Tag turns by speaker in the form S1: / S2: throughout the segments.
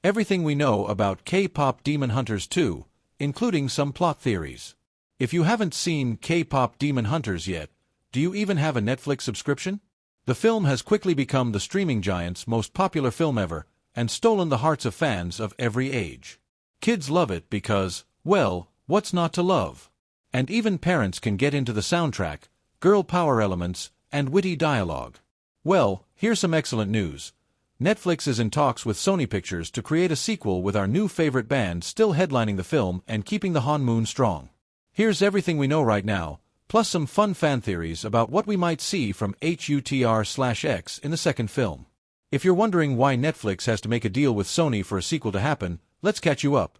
S1: Everything we know about K-Pop Demon Hunters 2, including some plot theories. If you haven't seen K-Pop Demon Hunters yet, do you even have a Netflix subscription? The film has quickly become the streaming giant's most popular film ever, and stolen the hearts of fans of every age. Kids love it because, well, what's not to love? And even parents can get into the soundtrack, girl power elements, and witty dialogue. Well, here's some excellent news. Netflix is in talks with Sony Pictures to create a sequel with our new favorite band still headlining the film and keeping the honmoon strong. Here's everything we know right now, plus some fun fan theories about what we might see from HUTR/X in the second film. If you're wondering why Netflix has to make a deal with Sony for a sequel to happen, let's catch you up.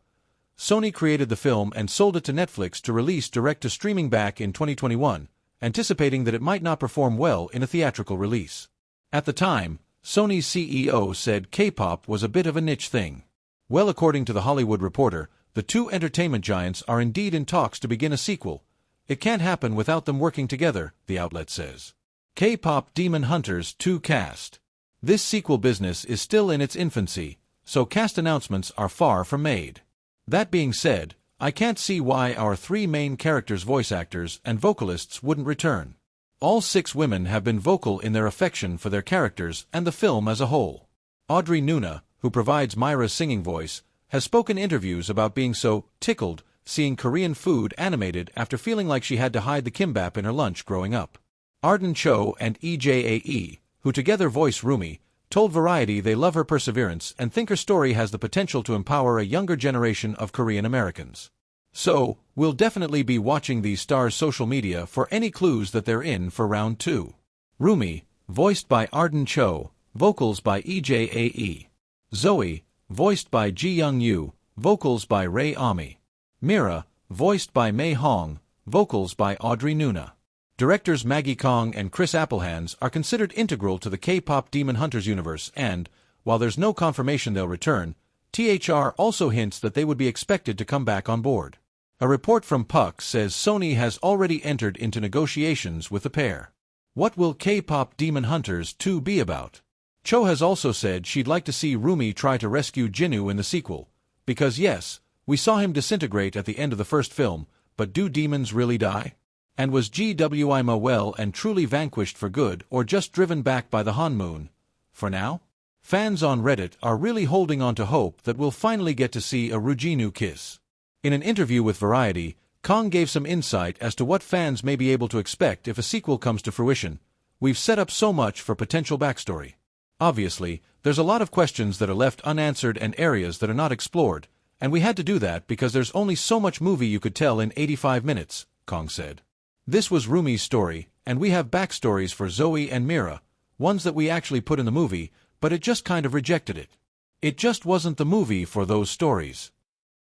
S1: Sony created the film and sold it to Netflix to release direct-to-streaming back in 2021, anticipating that it might not perform well in a theatrical release. At the time, Sony's CEO said K-pop was a bit of a niche thing. Well, according to The Hollywood Reporter, the two entertainment giants are indeed in talks to begin a sequel. It can't happen without them working together, the outlet says. K-Pop Demon Hunters 2 cast. This sequel business is still in its infancy, so cast announcements are far from made. That being said, I can't see why our three main characters' voice actors and vocalists wouldn't return. All 6 women have been vocal in their affection for their characters and the film as a whole. Audrey Nuna, who provides Myra's singing voice, has spoken in interviews about being so tickled seeing Korean food animated after feeling like she had to hide the kimbap in her lunch growing up. Arden Cho and EJAE, who together voice Rumi, told Variety they love her perseverance and think her story has the potential to empower a younger generation of Korean Americans. So, we'll definitely be watching these stars' social media for any clues that they're in for round 2. Rumi, voiced by Arden Cho, vocals by EJAE. Zoe, voiced by Ji Young Yu, vocals by Ray Ami. Mira, voiced by Mei Hong, vocals by Audrey Nuna. Directors Maggie Kong and Chris Applehands are considered integral to the K-Pop Demon Hunters universe and, while there's no confirmation they'll return, THR also hints that they would be expected to come back on board. A report from Puck says Sony has already entered into negotiations with the pair. What will K-Pop Demon Hunters 2 be about? Cho has also said she'd like to see Rumi try to rescue Jinwoo in the sequel, because yes, we saw him disintegrate at the end of the first film, but do demons really die? And was GWIMA well and truly vanquished for good or just driven back by the honmoon? For now? Fans on Reddit are really holding on to hope that we'll finally get to see a Rujinu kiss. In an interview with Variety, Kong gave some insight as to what fans may be able to expect if a sequel comes to fruition. We've set up so much for potential backstory. Obviously, there's a lot of questions that are left unanswered and areas that are not explored, and we had to do that because there's only so much movie you could tell in 85 minutes, Kong said. This was Rumi's story, and we have backstories for Zoe and Mira, ones that we actually put in the movie, but it just kind of rejected it. It just wasn't the movie for those stories.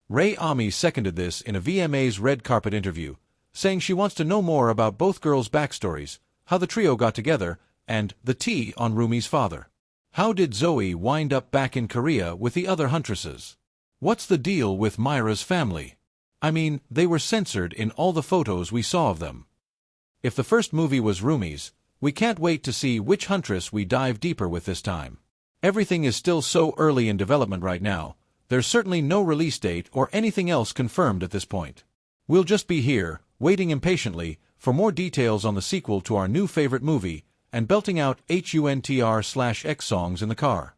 S1: Ray Ami seconded this in a VMA's red carpet interview, saying she wants to know more about both girls' backstories, how the trio got together, and the tea on Rumi's father. How did Zoe wind up back in Korea with the other huntresses? What's the deal with Myra's family? I mean, they were censored in all the photos we saw of them. If the first movie was Rumi's, we can't wait to see which huntress we dive deeper with this time. Everything is still so early in development right now, there's certainly no release date or anything else confirmed at this point. We'll just be here, waiting impatiently, for more details on the sequel to our new favorite movie, and belting out HUTR/X songs in the car.